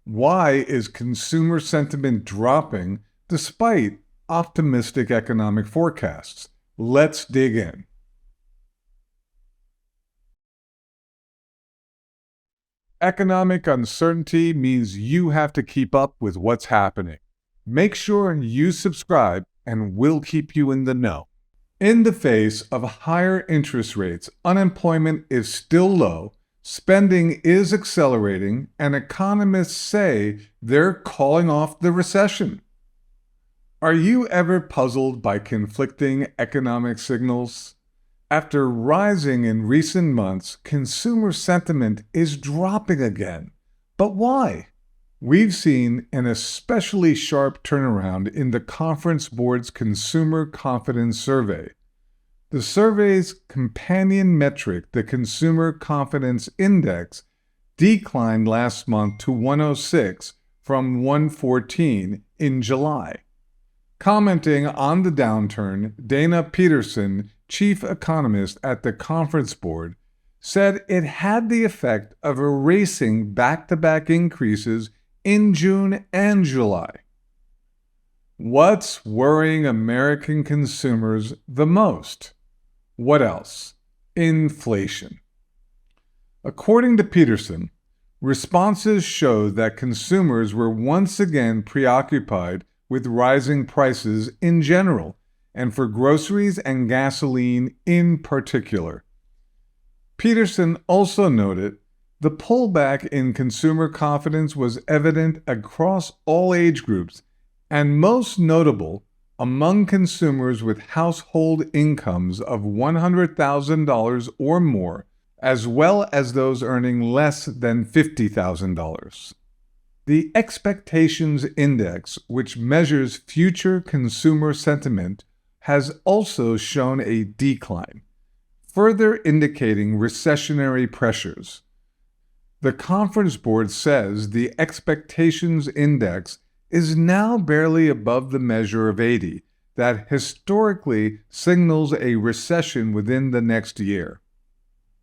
Why is consumer sentiment dropping despite optimistic economic forecasts? Let's dig in. Economic uncertainty means you have to keep up with what's happening. Make sure you subscribe, and we'll keep you in the know. In the face of higher interest rates, unemployment is still low, spending is accelerating, and economists say they're calling off the recession. Are you ever puzzled by conflicting economic signals? After rising in recent months, consumer sentiment is dropping again. But why? We've seen an especially sharp turnaround in the Conference Board's Consumer Confidence Survey. The survey's companion metric, the Consumer Confidence Index, declined last month to 106 from 114 in July. Commenting on the downturn, Dana Peterson, chief economist at the Conference Board, said it had the effect of erasing back-to-back increases in June and July. What's worrying American consumers the most? What else? Inflation. According to Peterson, responses showed that consumers were once again preoccupied with rising prices in general, and for groceries and gasoline in particular. Peterson also noted the pullback in consumer confidence was evident across all age groups, and most notable among consumers with household incomes of $100,000 or more, as well as those earning less than $50,000. The Expectations Index, which measures future consumer sentiment, has also shown a decline, further indicating recessionary pressures. The Conference Board says the Expectations Index is now barely above the measure of 80 that historically signals a recession within the next year.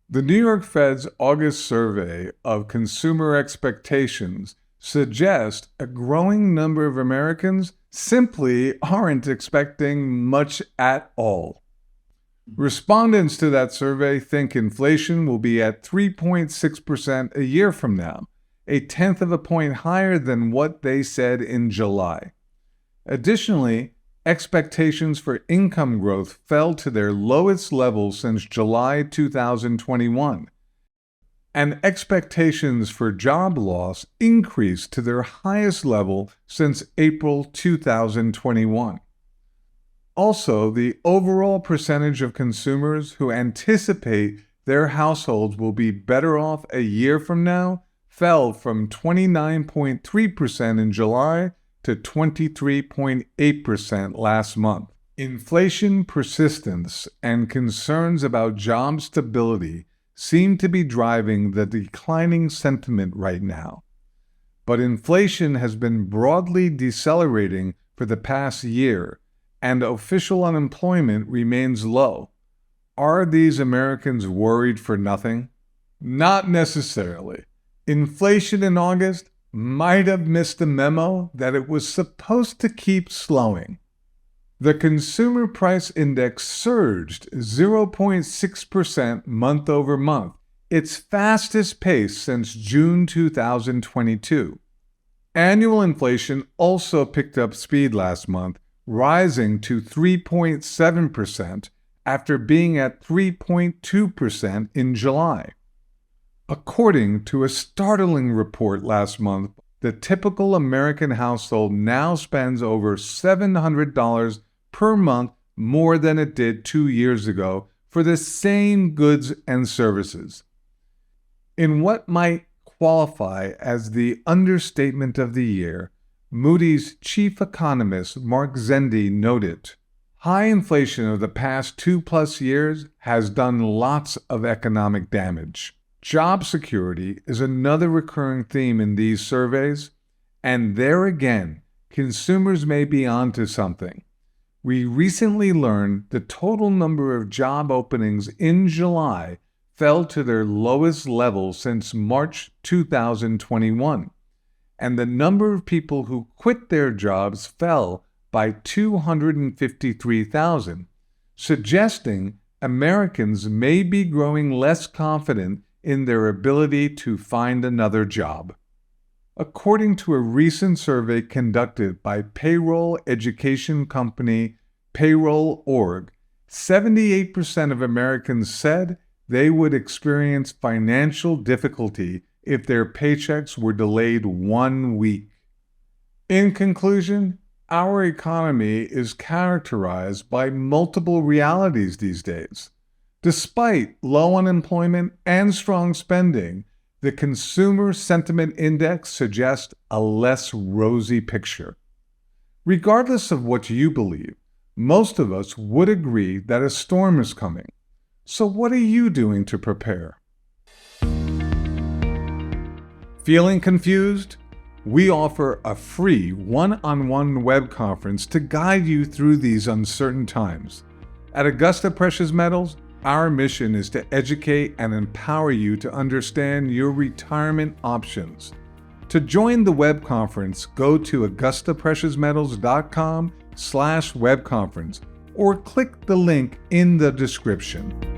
The New York Fed's August survey of consumer expectations suggests a growing number of Americans simply aren't expecting much at all. Respondents to that survey think inflation will be at 3.6% a year from now, a tenth of a point higher than what they said in July. Additionally, expectations for income growth fell to their lowest level since July 2021, and expectations for job loss increased to their highest level since April 2021. Also, the overall percentage of consumers who anticipate their households will be better off a year from now fell from 29.3% in July to 23.8% last month. Inflation persistence and concerns about job stability seem to be driving the declining sentiment right now. But inflation has been broadly decelerating for the past year, and official unemployment remains low. Are these Americans worried for nothing? Not necessarily. Inflation in August might have missed the memo that it was supposed to keep slowing. The Consumer Price Index surged 0.6% month over month, its fastest pace since June 2022. Annual inflation also picked up speed last month, rising to 3.7% after being at 3.2% in July. According to a startling report last month, the typical American household now spends over $700 per month more than it did 2 years ago for the same goods and services. In what might qualify as the understatement of the year, Moody's chief economist Mark Zandi noted, "High inflation of the past 2+ years has done lots of economic damage." Job security is another recurring theme in these surveys, and there again, consumers may be onto something. We recently learned the total number of job openings in July fell to their lowest level since March 2021, and the number of people who quit their jobs fell by 253,000, suggesting Americans may be growing less confident in their ability to find another job. According to a recent survey conducted by payroll education company Payroll.org, 78% of Americans said they would experience financial difficulty if their paychecks were delayed 1 week. In conclusion, our economy is characterized by multiple realities these days. Despite low unemployment and strong spending, the Consumer Sentiment Index suggests a less rosy picture. Regardless of what you believe, most of us would agree that a storm is coming. So what are you doing to prepare? Feeling confused? We offer a free one-on-one web conference to guide you through these uncertain times. At Augusta Precious Metals, our mission is to educate and empower you to understand your retirement options. To join the web conference, go to AugustaPreciousMetals.com/webconference or click the link in the description.